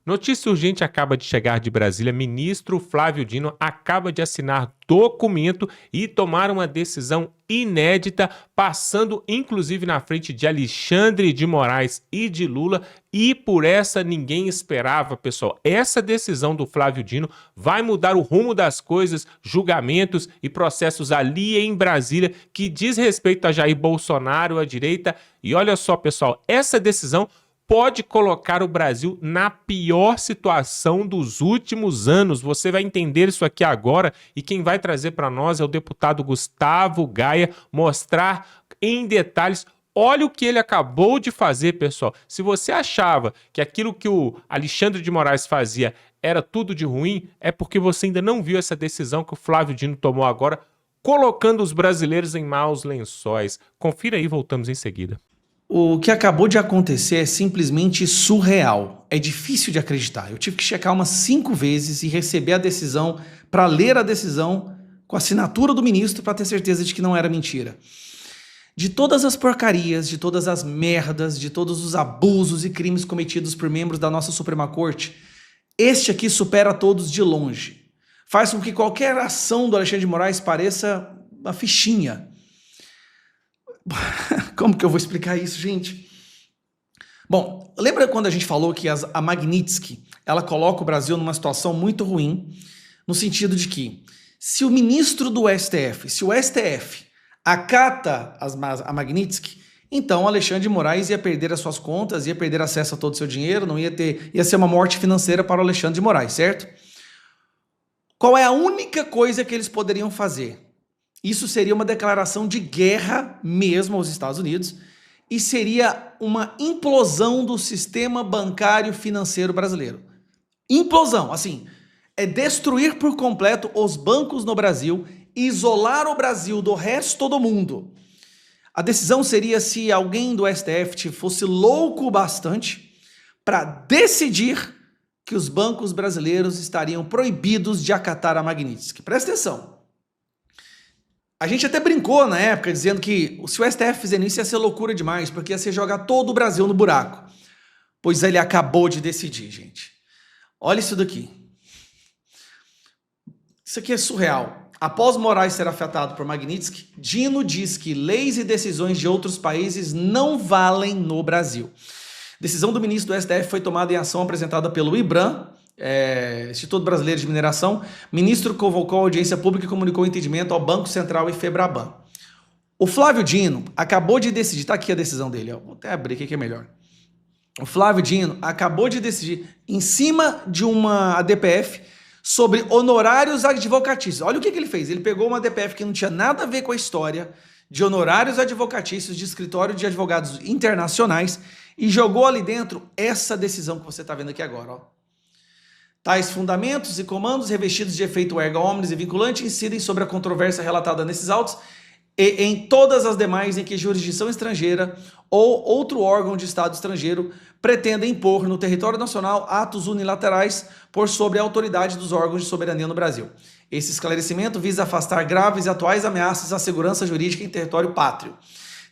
Notícia urgente acaba de chegar de Brasília. Ministro Flávio Dino acaba de assinar documento e tomar uma decisão inédita, passando inclusive na frente de Alexandre de Moraes e de Lula. E por essa ninguém esperava, pessoal. Essa decisão do Flávio Dino vai mudar o rumo das coisas, julgamentos e processos ali em Brasília que diz respeito a Jair Bolsonaro, à direita. E olha só, pessoal, essa decisão pode colocar o Brasil na pior situação dos últimos anos. Você vai entender isso aqui agora e quem vai trazer para nós é o deputado Gustavo Gaia, mostrar em detalhes. Olha o que ele acabou de fazer, pessoal. Se você achava que aquilo que o Alexandre de Moraes fazia era tudo de ruim, é porque você ainda não viu essa decisão que o Flávio Dino tomou agora, colocando os brasileiros em maus lençóis. Confira aí, voltamos em seguida. O que acabou de acontecer é simplesmente surreal. É difícil de acreditar. Eu tive que checar umas 5 vezes e receber a decisão para ler a decisão com a assinatura do ministro para ter certeza de que não era mentira. De todas as porcarias, de todas as merdas, de todos os abusos e crimes cometidos por membros da nossa Suprema Corte, este aqui supera todos de longe. Faz com que qualquer ação do Alexandre de Moraes pareça uma fichinha. Como que eu vou explicar isso, gente? Bom, lembra quando a gente falou que a Magnitsky, ela coloca o Brasil numa situação muito ruim, no sentido de que se o ministro do STF, se o STF acata a Magnitsky, então Alexandre de Moraes ia perder as suas contas, ia perder acesso a todo o seu dinheiro, ia ser uma morte financeira para o Alexandre de Moraes, certo? Qual é a única coisa que eles poderiam fazer? Isso seria uma declaração de guerra mesmo aos Estados Unidos e seria uma implosão do sistema bancário financeiro brasileiro. Implosão, assim, é destruir por completo os bancos no Brasil, isolar o Brasil do resto do mundo. A decisão seria se alguém do STF fosse louco bastante para decidir que os bancos brasileiros estariam proibidos de acatar a Magnitsky. Presta atenção. A gente até brincou na época, dizendo que se o STF fizer isso ia ser loucura demais, porque ia ser jogar todo o Brasil no buraco. Pois ele acabou de decidir, gente. Olha isso daqui. Isso aqui é surreal. Após Moraes ser afetado por Magnitsky, Dino diz que leis e decisões de outros países não valem no Brasil. Decisão do ministro do STF foi tomada em ação apresentada pelo IBRAM, Instituto Brasileiro de Mineração. Ministro convocou a audiência pública e comunicou o entendimento ao Banco Central e Febraban. O Flávio Dino acabou de decidir, está aqui a decisão dele, ó, vou até abrir aqui que é melhor. O Flávio Dino acabou de decidir em cima de uma ADPF sobre honorários advocatícios. Olha o que ele fez, ele pegou uma ADPF que não tinha nada a ver com a história de honorários advocatícios de escritório de advogados internacionais e jogou ali dentro essa decisão que você está vendo aqui agora, ó. Tais fundamentos e comandos revestidos de efeito erga omnes e vinculante incidem sobre a controvérsia relatada nesses autos e em todas as demais em que jurisdição estrangeira ou outro órgão de Estado estrangeiro pretenda impor no território nacional atos unilaterais por sobre a autoridade dos órgãos de soberania no Brasil. Esse esclarecimento visa afastar graves e atuais ameaças à segurança jurídica em território pátrio.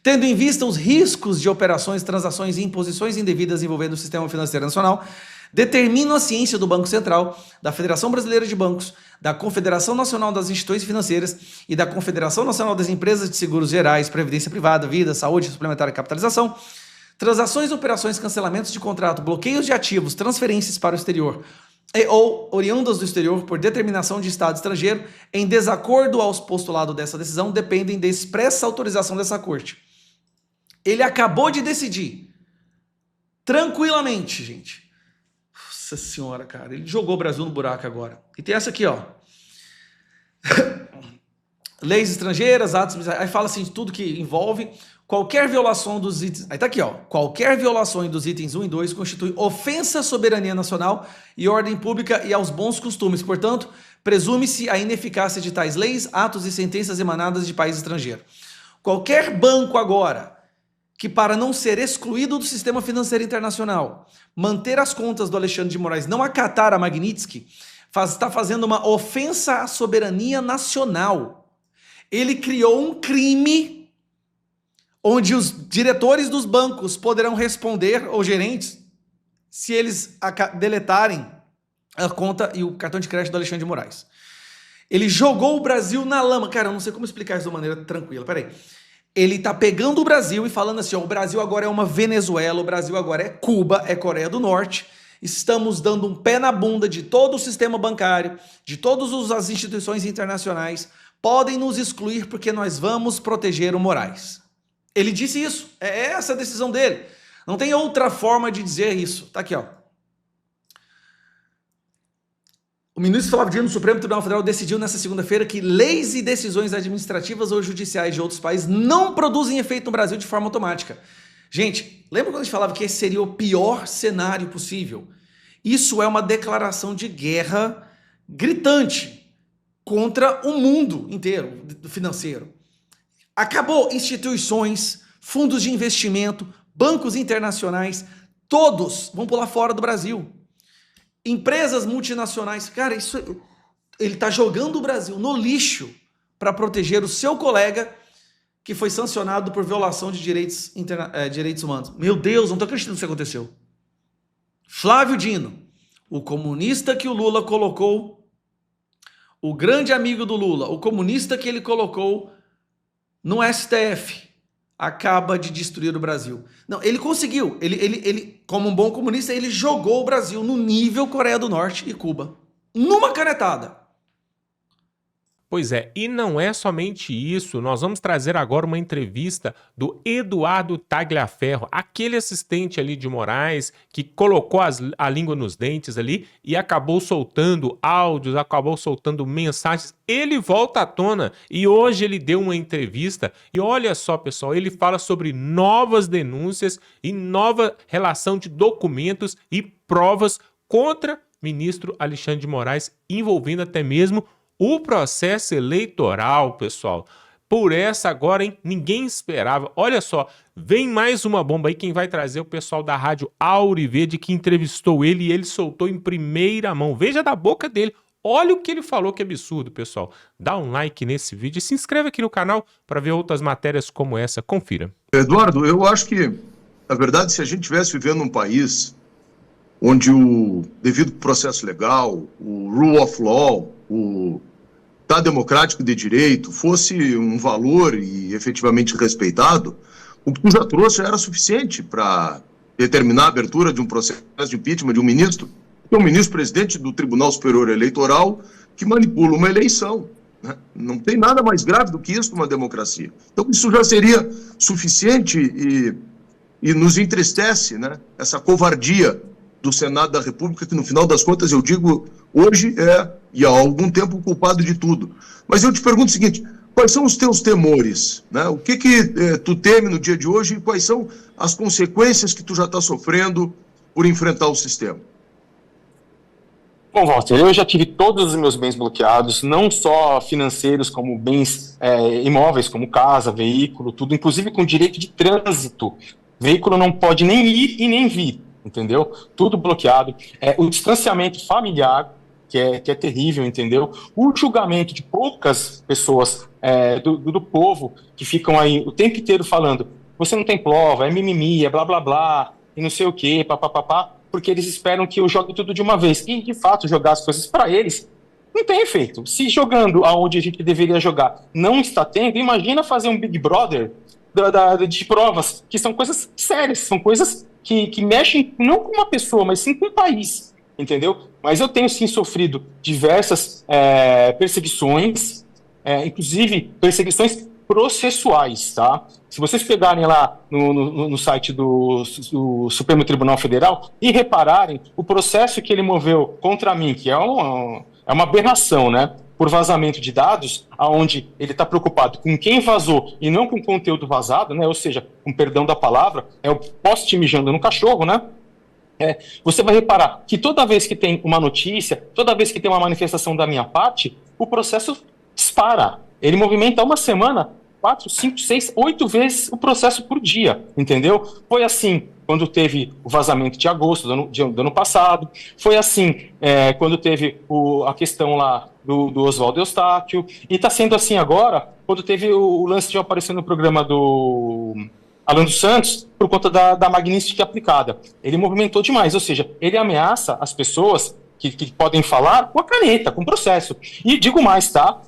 Tendo em vista os riscos de operações, transações e imposições indevidas envolvendo o sistema financeiro nacional, determino a ciência do Banco Central, da Federação Brasileira de Bancos, da Confederação Nacional das Instituições Financeiras e da Confederação Nacional das Empresas de Seguros Gerais, Previdência Privada, Vida, Saúde, Suplementar e Capitalização, transações, operações, cancelamentos de contrato, bloqueios de ativos, transferências para o exterior e ou oriundas do exterior por determinação de Estado estrangeiro em desacordo aos postulados dessa decisão dependem da expressa autorização dessa Corte. Ele acabou de decidir, tranquilamente, gente. Nossa senhora, cara, ele jogou o Brasil no buraco agora. E tem essa aqui, ó. Leis estrangeiras, atos... Aí fala assim, de tudo que envolve qualquer violação dos itens... Aí tá aqui, ó. Qualquer violação dos itens 1 e 2 constitui ofensa à soberania nacional e ordem pública e aos bons costumes. Portanto, presume-se a ineficácia de tais leis, atos e sentenças emanadas de país estrangeiro. Qualquer banco agora que, para não ser excluído do sistema financeiro internacional, manter as contas do Alexandre de Moraes, não acatar a Magnitsky, está fazendo uma ofensa à soberania nacional. Ele criou um crime onde os diretores dos bancos poderão responder, ou gerentes, se eles deletarem a conta e o cartão de crédito do Alexandre de Moraes. Ele jogou o Brasil na lama. Cara, eu não sei como explicar isso de uma maneira tranquila. Peraí. Ele tá pegando o Brasil e falando assim, ó, o Brasil agora é uma Venezuela, o Brasil agora é Cuba, é Coreia do Norte. Estamos dando um pé na bunda de todo o sistema bancário, de todas as instituições internacionais. Podem nos excluir porque nós vamos proteger o Moraes. Ele disse isso. É essa a decisão dele. Não tem outra forma de dizer isso. Tá aqui, ó. O ministro Flávio Dino do Supremo Tribunal Federal decidiu nesta segunda-feira que leis e decisões administrativas ou judiciais de outros países não produzem efeito no Brasil de forma automática. Gente, lembra quando a gente falava que esse seria o pior cenário possível? Isso é uma declaração de guerra gritante contra o mundo inteiro financeiro. Acabou instituições, fundos de investimento, bancos internacionais, todos vão pular fora do Brasil. Empresas multinacionais, cara, ele está jogando o Brasil no lixo para proteger o seu colega que foi sancionado por violação de direitos humanos. Meu Deus, não estou acreditando que isso aconteceu. Flávio Dino, o comunista que o Lula colocou, o grande amigo do Lula, o comunista que ele colocou no STF, acaba de destruir o Brasil. Não, ele conseguiu. Ele, como um bom comunista, ele jogou o Brasil no nível Coreia do Norte e Cuba. Numa canetada. Pois é, e não é somente isso, nós vamos trazer agora uma entrevista do Eduardo Tagliaferro, aquele assistente ali de Moraes que colocou a língua nos dentes ali e acabou soltando áudios, acabou soltando mensagens. Ele volta à tona e hoje ele deu uma entrevista e olha só, pessoal, ele fala sobre novas denúncias e nova relação de documentos e provas contra o ministro Alexandre de Moraes, envolvendo até mesmo o processo eleitoral, pessoal. Por essa agora, hein? Ninguém esperava. Olha só, vem mais uma bomba aí. Quem vai trazer é o pessoal da Rádio Auriverde que entrevistou ele e ele soltou em primeira mão. Veja da boca dele. Olha o que ele falou, que absurdo, pessoal. Dá um like nesse vídeo e se inscreve aqui no canal para ver outras matérias como essa. Confira. Eduardo, eu acho que, na verdade, se a gente estivesse vivendo num país onde o devido processo legal, o rule of law, o Estado democrático de direito fosse um valor e efetivamente respeitado, o que tu já trouxe era suficiente para determinar a abertura de um processo de impeachment de um ministro, que é um ministro-presidente do Tribunal Superior Eleitoral que manipula uma eleição, né? Não tem nada mais grave do que isso numa democracia. Então isso já seria suficiente e nos entristece, né? Essa covardia do Senado da República, que no final das contas, eu digo, hoje e há algum tempo, o culpado de tudo. Mas eu te pergunto o seguinte, quais são os teus temores, né? O que tu teme no dia de hoje e quais são as consequências que tu já está sofrendo por enfrentar o sistema? Bom, Walter, eu já tive todos os meus bens bloqueados, não só financeiros, como bens imóveis, como casa, veículo, tudo, inclusive com direito de trânsito. Veículo não pode nem ir e nem vir. Entendeu? Tudo bloqueado. O distanciamento familiar, que é terrível, entendeu? O julgamento de poucas pessoas do povo que ficam aí o tempo inteiro falando você não tem prova, é mimimi, é blá blá blá, e não sei o que, papapá, porque eles esperam que eu jogue tudo de uma vez. E, de fato, jogar as coisas para eles não tem efeito. Se jogando aonde a gente deveria jogar não está tendo, imagina fazer um Big Brother de provas, que são coisas sérias, são coisas que mexem não com uma pessoa, mas sim com um país, entendeu? Mas eu tenho sim sofrido diversas perseguições, inclusive perseguições processuais, tá? Se vocês pegarem lá no site do Supremo Tribunal Federal e repararem o processo que ele moveu contra mim, que é uma aberração, né? Por vazamento de dados, aonde ele está preocupado com quem vazou e não com o conteúdo vazado, né? Ou seja, com perdão da palavra, é o poste mijando no cachorro, né? Você vai reparar que toda vez que tem uma notícia, toda vez que tem uma manifestação da minha parte, o processo dispara. Ele movimenta uma semana 4, 5, 6, 8 vezes o processo por dia, entendeu? Foi assim quando teve o vazamento de agosto do ano passado, foi assim quando teve a questão lá do Oswaldo Eustáquio, e está sendo assim agora, quando teve o lance de aparecer no programa do Alan dos Santos, por conta da Magnitsky aplicada. Ele movimentou demais, ou seja, ele ameaça as pessoas que podem falar com a caneta, com o processo. E digo mais, tá?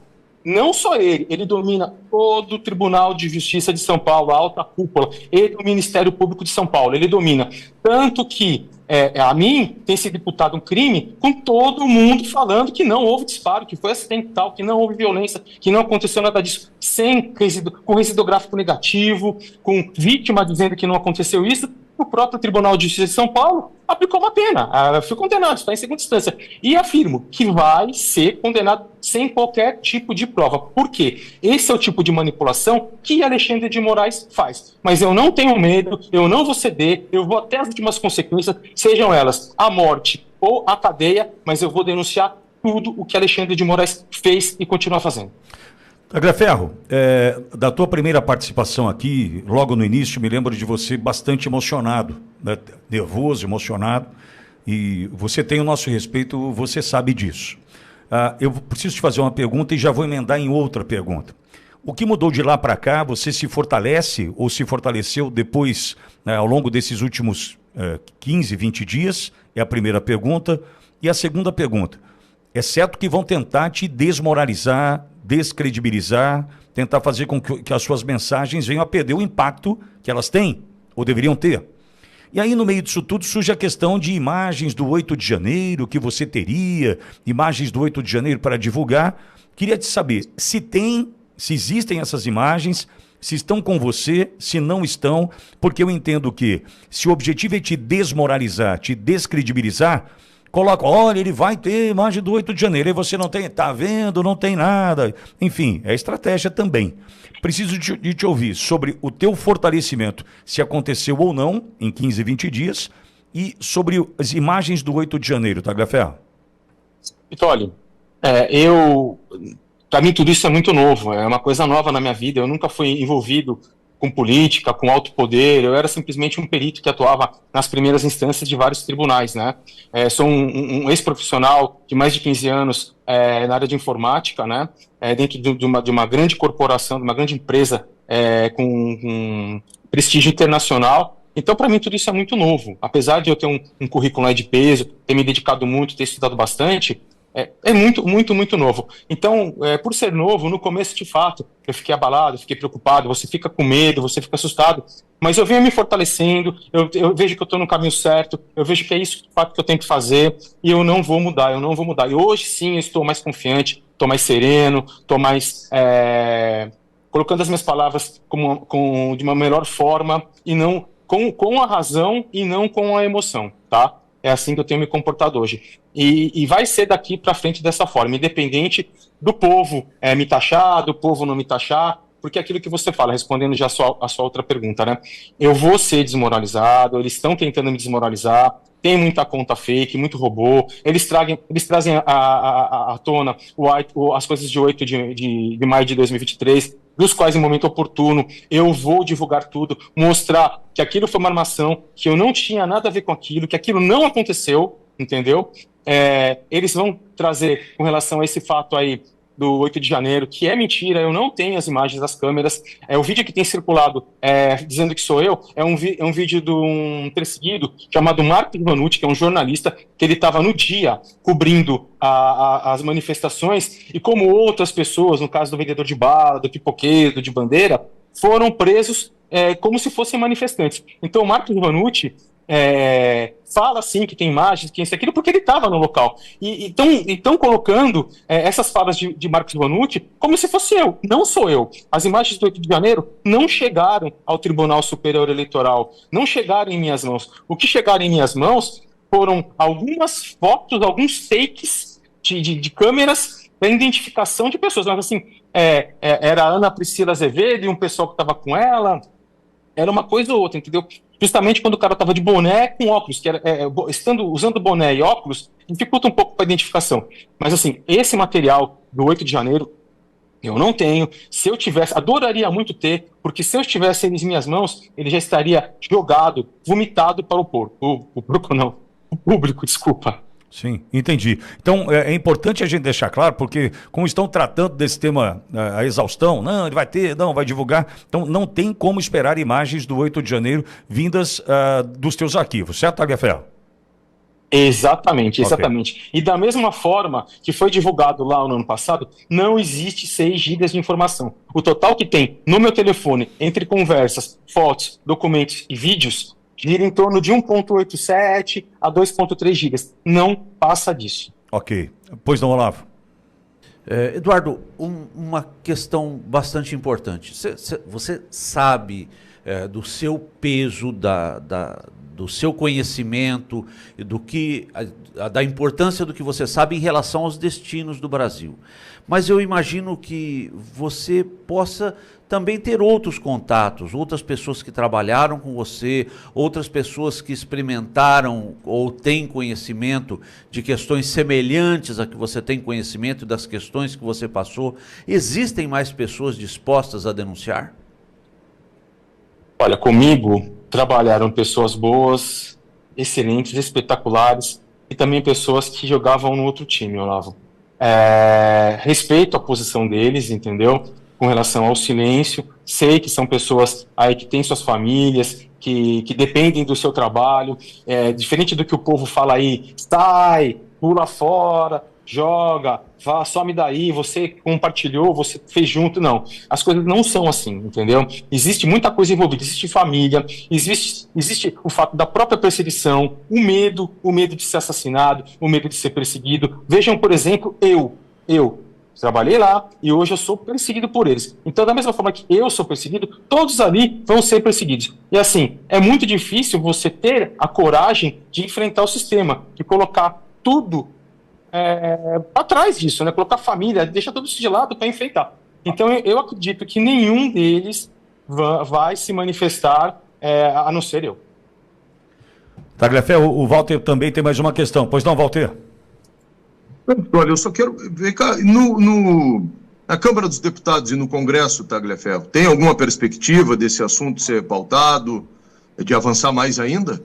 Não só ele domina todo o Tribunal de Justiça de São Paulo, a alta cúpula, ele o Ministério Público de São Paulo, ele domina. Tanto que a mim tem sido imputado um crime com todo mundo falando que não houve disparo, que foi acidental, que não houve violência, que não aconteceu nada disso, com resíduo gráfico negativo, com vítima dizendo que não aconteceu isso. O próprio Tribunal de Justiça de São Paulo aplicou uma pena, foi condenado, está em segunda instância. E afirmo que vai ser condenado sem qualquer tipo de prova. Por quê? Esse é o tipo de manipulação que Alexandre de Moraes faz. Mas eu não tenho medo, eu não vou ceder, eu vou até as últimas consequências, sejam elas a morte ou a cadeia, mas eu vou denunciar tudo o que Alexandre de Moraes fez e continua fazendo. Tagliaferro, da tua primeira participação aqui, logo no início, me lembro de você bastante emocionado, né? Nervoso, emocionado, e você tem o nosso respeito, você sabe disso. Eu preciso te fazer uma pergunta e já vou emendar em outra pergunta. O que mudou de lá para cá? Você se fortalece ou se fortaleceu depois, ao longo desses últimos 15, 20 dias? É a primeira pergunta. E a segunda pergunta, é certo que vão tentar te desmoralizar, descredibilizar, tentar fazer com que as suas mensagens venham a perder o impacto que elas têm, ou deveriam ter. E aí, no meio disso tudo, surge a questão de imagens do 8 de janeiro, que você teria, imagens do 8 de janeiro para divulgar. Queria te saber se existem essas imagens, se estão com você, se não estão, porque eu entendo que se o objetivo é te desmoralizar, te descredibilizar, coloca, olha, ele vai ter imagem do 8 de janeiro, aí você não tem, tá vendo, não tem nada. Enfim, é estratégia também. Preciso de te ouvir sobre o teu fortalecimento, se aconteceu ou não, em 15, 20 dias, e sobre as imagens do 8 de janeiro, Tagliaferro. Vitório, para mim tudo isso é muito novo, é uma coisa nova na minha vida, eu nunca fui envolvido com política, com alto poder, eu era simplesmente um perito que atuava nas primeiras instâncias de vários tribunais, né? Sou um ex-profissional de mais de 15 anos na área de informática, né? Dentro de uma grande corporação, de uma grande empresa com prestígio internacional. Então, para mim, tudo isso é muito novo. Apesar de eu ter um currículo de peso, ter me dedicado muito, ter estudado bastante, é muito, muito, muito novo. Então, por ser novo, no começo, de fato, eu fiquei abalado, fiquei preocupado, você fica com medo, você fica assustado, mas eu venho me fortalecendo, eu vejo que eu estou no caminho certo, eu vejo que é isso, de fato, que eu tenho que fazer, e eu não vou mudar. E hoje, sim, eu estou mais confiante, estou mais sereno, estou mais colocando as minhas palavras de uma melhor forma, e não com a razão e não com a emoção, tá? É assim que eu tenho me comportado hoje. E vai ser daqui para frente dessa forma, independente do povo me taxar, do povo não me taxar, porque é aquilo que você fala, respondendo já a sua outra pergunta, né? Eu vou ser desmoralizado, eles estão tentando me desmoralizar, tem muita conta fake, muito robô, eles trazem à tona as coisas de 8 de maio de 2023, dos quais, em momento oportuno, eu vou divulgar tudo, mostrar que aquilo foi uma armação, que eu não tinha nada a ver com aquilo, que aquilo não aconteceu, entendeu? Eles vão trazer, com relação a esse fato aí, do 8 de janeiro, que é mentira, eu não tenho as imagens das câmeras, o vídeo que tem circulado dizendo que sou eu, é um vídeo de um perseguido chamado Marco Ivanucci, que é um jornalista, que ele estava no dia cobrindo as manifestações, e como outras pessoas, no caso do vendedor de bala, do pipoqueiro, de bandeira, foram presos como se fossem manifestantes. Então o Marco Ivanucci fala assim que tem imagens, que isso aquilo, porque ele estava no local. E estão colocando essas falas de Marcos Ivanucci como se fosse eu. Não sou eu. As imagens do 8 de janeiro não chegaram ao Tribunal Superior Eleitoral, não chegaram em minhas mãos. O que chegaram em minhas mãos foram algumas fotos, alguns takes de câmeras para identificação de pessoas. Mas assim, era a Ana Priscila Azevedo e um pessoal que estava com ela. Era uma coisa ou outra, entendeu? Justamente quando o cara estava de boné com óculos, que era, usando boné e óculos, dificulta um pouco para a identificação. Mas assim, esse material do 8 de janeiro, eu não tenho. Se eu tivesse, adoraria muito ter, porque se eu estivesse em minhas mãos, ele já estaria jogado, vomitado para o porco. O porco não, o público, desculpa. Sim, entendi. Então, é importante a gente deixar claro, porque como estão tratando desse tema, a exaustão, não, ele vai ter, não, vai divulgar, então não tem como esperar imagens do 8 de janeiro vindas dos teus arquivos, certo, Tagliaferro? Exatamente, Ok. exatamente. E da mesma forma que foi divulgado lá no ano passado, não existe 6 gigas de informação. O total que tem no meu telefone, entre conversas, fotos, documentos e vídeos, gira em torno de 1.87 a 2.3 gigas. Não passa disso. Ok. Pois não, Olavo? Eduardo, uma questão bastante importante. Você sabe do seu peso, do seu conhecimento, da importância do que você sabe em relação aos destinos do Brasil. Mas eu imagino que você possa também ter outros contatos, outras pessoas que trabalharam com você, outras pessoas que experimentaram ou têm conhecimento de questões semelhantes a que você tem conhecimento das questões que você passou. Existem mais pessoas dispostas a denunciar? Olha, comigo trabalharam pessoas boas, excelentes, espetaculares e também pessoas que jogavam no outro time, Olavo. Respeito a posição deles, entendeu? Com relação ao silêncio, sei que são pessoas aí que têm suas famílias, que dependem do seu trabalho, diferente do que o povo fala aí, sai, pula fora, joga, vá, some daí, você compartilhou, você fez junto, não. As coisas não são assim, entendeu? Existe muita coisa envolvida, existe família, existe o fato da própria perseguição, o medo de ser assassinado, o medo de ser perseguido. Vejam, por exemplo, eu trabalhei lá e hoje eu sou perseguido por eles. Então, da mesma forma que eu sou perseguido, todos ali vão ser perseguidos. E assim, é muito difícil você ter a coragem de enfrentar o sistema, de colocar tudo atrás disso, né? Colocar família, deixar tudo isso de lado para enfrentar. Então eu acredito que nenhum deles vai se manifestar a não ser eu. Tagliaferro, o Walter também tem mais uma questão. Pois não, Walter? Olha, eu só quero ver cá, na Câmara dos Deputados e no Congresso, Tagliaferro, tem alguma perspectiva desse assunto ser pautado, de avançar mais ainda?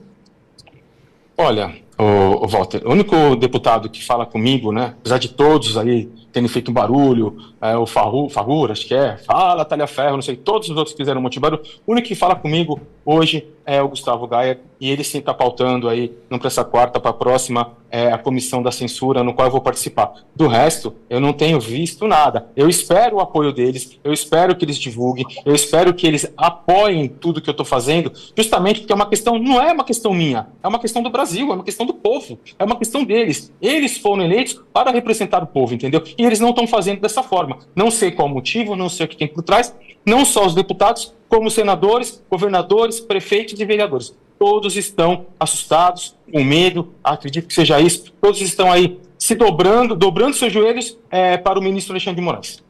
Olha, o Walter, o único deputado que fala comigo, né, apesar de todos aí terem feito um barulho, o Farrur, acho que fala, Tagliaferro, não sei, todos os outros fizeram um monte de barulho, o único que fala comigo hoje é o Gustavo Gayer, e ele sim está pautando aí, não para essa quarta, para a próxima, a comissão da censura, no qual eu vou participar. Do resto, eu não tenho visto nada. Eu espero o apoio deles, eu espero que eles divulguem, eu espero que eles apoiem tudo que eu estou fazendo, justamente porque não é uma questão minha, é uma questão do Brasil, é uma questão do povo, é uma questão deles. Eles foram eleitos para representar o povo, entendeu? E eles não estão fazendo dessa forma. Não sei qual o motivo, não sei o que tem por trás, não só os deputados, como senadores, governadores, prefeitos e vereadores. Todos estão assustados, com medo, acredito que seja isso. Todos estão aí se dobrando seus joelhos para o ministro Alexandre de Moraes.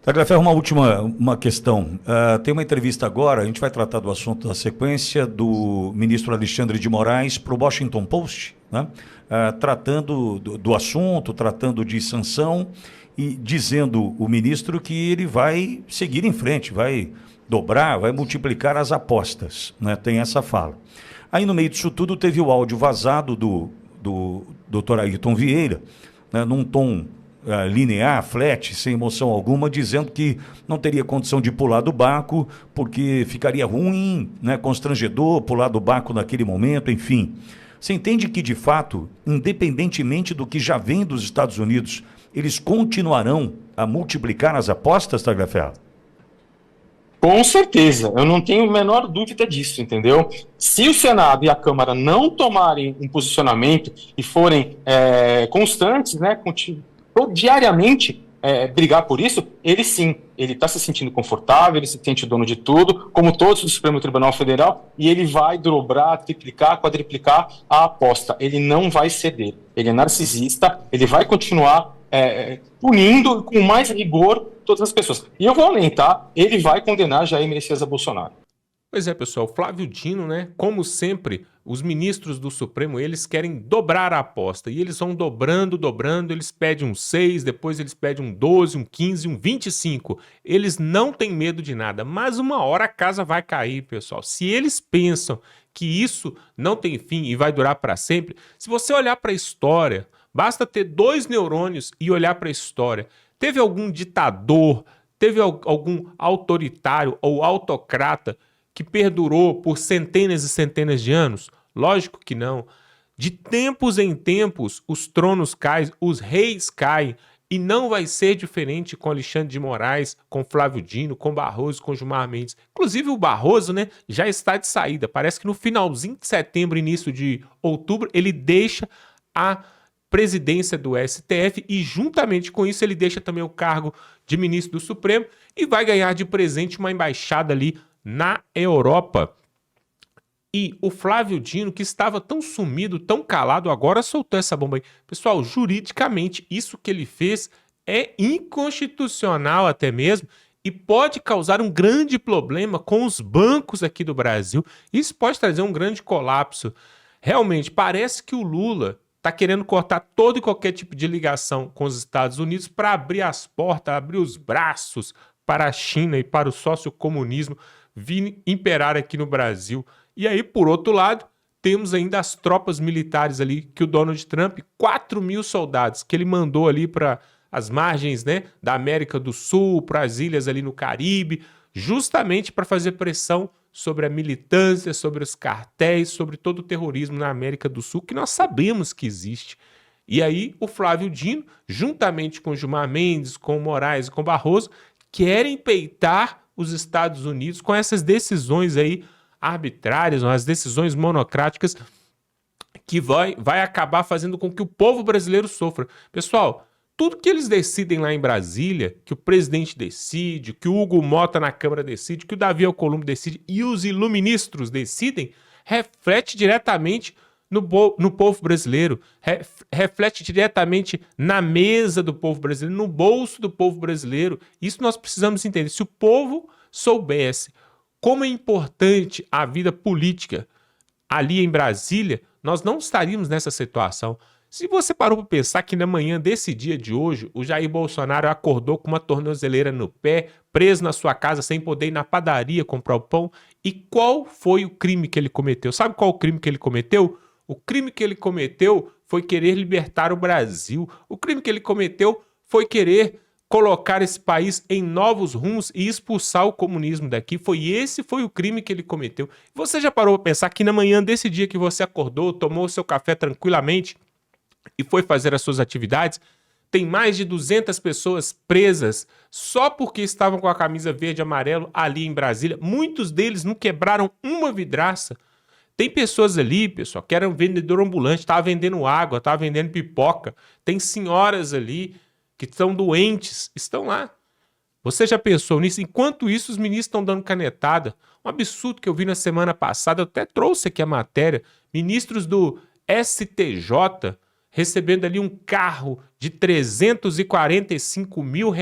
Tagliaferro, uma questão. Tem uma entrevista agora, a gente vai tratar do assunto da sequência, do ministro Alexandre de Moraes para o Washington Post, né? Tratando do assunto, tratando de sanção e dizendo o ministro que ele vai seguir em frente, vai dobrar, vai multiplicar as apostas, né? Tem essa fala. Aí no meio disso tudo teve o áudio vazado do Dr. Ayrton Vieira, né, num tom linear, flat, sem emoção alguma, dizendo que não teria condição de pular do barco porque ficaria ruim, né, constrangedor pular do barco naquele momento, enfim. Você entende que, de fato, independentemente do que já vem dos Estados Unidos, eles continuarão a multiplicar as apostas, Tagliaferro? Com certeza, eu não tenho a menor dúvida disso, entendeu? Se o Senado e a Câmara não tomarem um posicionamento e forem constantes, né, diariamente brigar por isso, ele sim, ele está se sentindo confortável, ele se sente dono de tudo, como todos do Supremo Tribunal Federal, e ele vai dobrar, triplicar, quadriplicar a aposta. Ele não vai ceder, ele é narcisista, ele vai continuar punindo com mais rigor todas as pessoas. E eu vou além, tá? Ele vai condenar Jair Messias Bolsonaro. Pois é, pessoal, Flávio Dino, né? Como sempre, os ministros do Supremo, eles querem dobrar a aposta. E eles vão dobrando, eles pedem um 6, depois eles pedem um 12, um 15, um 25. Eles não têm medo de nada, mas uma hora a casa vai cair, pessoal. Se eles pensam que isso não tem fim e vai durar para sempre, se você olhar para a história, basta ter 2 neurônios e olhar para a história. Teve algum ditador, teve algum autoritário ou autocrata que perdurou por centenas e centenas de anos? Lógico que não. De tempos em tempos, os tronos caem, os reis caem, e não vai ser diferente com Alexandre de Moraes, com Flávio Dino, com Barroso, com Gilmar Mendes. Inclusive o Barroso, né, já está de saída. Parece que no finalzinho de setembro, início de outubro, ele deixa a presidência do STF e juntamente com isso ele deixa também o cargo de ministro do Supremo e vai ganhar de presente uma embaixada ali na Europa. E o Flávio Dino, que estava tão sumido, tão calado, agora soltou essa bomba aí. Pessoal, juridicamente, isso que ele fez é inconstitucional até mesmo e pode causar um grande problema com os bancos aqui do Brasil. Isso pode trazer um grande colapso. Realmente, parece que o Lula está querendo cortar todo e qualquer tipo de ligação com os Estados Unidos para abrir as portas, abrir os braços para a China e para o sociocomunismo vir imperar aqui no Brasil. E aí, por outro lado, temos ainda as tropas militares ali que o Donald Trump, 4.000 soldados que ele mandou ali para as margens, né, da América do Sul, para as ilhas ali no Caribe, justamente para fazer pressão sobre a militância, sobre os cartéis, sobre todo o terrorismo na América do Sul, que nós sabemos que existe. E aí o Flávio Dino, juntamente com Gilmar Mendes, com Moraes e com Barroso, querem peitar os Estados Unidos com essas decisões aí arbitrárias, as decisões monocráticas que vai acabar fazendo com que o povo brasileiro sofra. Pessoal, tudo que eles decidem lá em Brasília, que o presidente decide, que o Hugo Mota na Câmara decide, que o Davi Alcolumbre decide e os iluministros decidem, reflete diretamente no povo brasileiro, reflete diretamente na mesa do povo brasileiro, no bolso do povo brasileiro. Isso nós precisamos entender. Se o povo soubesse como é importante a vida política ali em Brasília, nós não estaríamos nessa situação. Se você parou para pensar que na manhã desse dia de hoje, o Jair Bolsonaro acordou com uma tornozeleira no pé, preso na sua casa, sem poder ir na padaria comprar o pão, e qual foi o crime que ele cometeu? Sabe qual o crime que ele cometeu? O crime que ele cometeu foi querer libertar o Brasil. O crime que ele cometeu foi querer colocar esse país em novos rumos e expulsar o comunismo daqui. Esse foi o crime que ele cometeu. Você já parou para pensar que na manhã desse dia que você acordou, tomou o seu café tranquilamente e foi fazer as suas atividades, tem mais de 200 pessoas presas só porque estavam com a camisa verde e amarelo ali em Brasília. Muitos deles não quebraram uma vidraça. Tem pessoas ali, pessoal, que eram vendedor ambulante, estavam vendendo água, estavam vendendo pipoca. Tem senhoras ali que estão doentes, estão lá. Você já pensou nisso? Enquanto isso, os ministros estão dando canetada. Um absurdo que eu vi na semana passada, eu até trouxe aqui a matéria. Ministros do STJ recebendo ali um carro de R$345 mil,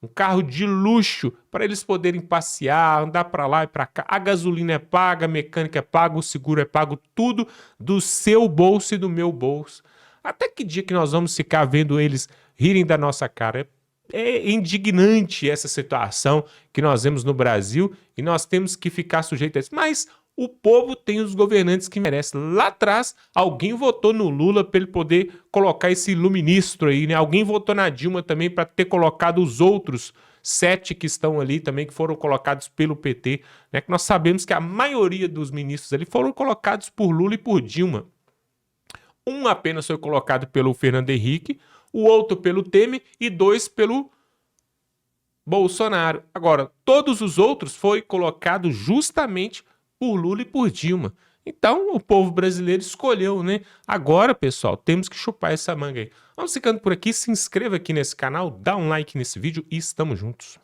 um carro de luxo para eles poderem passear, andar para lá e para cá. A gasolina é paga, a mecânica é paga, o seguro é pago, tudo do seu bolso e do meu bolso. Até que dia que nós vamos ficar vendo eles rirem da nossa cara? É indignante essa situação que nós vemos no Brasil e nós temos que ficar sujeitos a isso. Mas o povo tem os governantes que merecem. Lá atrás, alguém votou no Lula para ele poder colocar esse iluministro aí, né? Alguém votou na Dilma também para ter colocado os outros 7 que estão ali também, que foram colocados pelo PT, né? Que nós sabemos que a maioria dos ministros ali foram colocados por Lula e por Dilma. Um apenas foi colocado pelo Fernando Henrique, o outro pelo Temer e 2 pelo Bolsonaro. Agora, todos os outros foram colocados justamente por Lula e por Dilma. Então, o povo brasileiro escolheu, né? Agora, pessoal, temos que chupar essa manga aí. Vamos ficando por aqui, se inscreva aqui nesse canal, dá um like nesse vídeo e estamos juntos.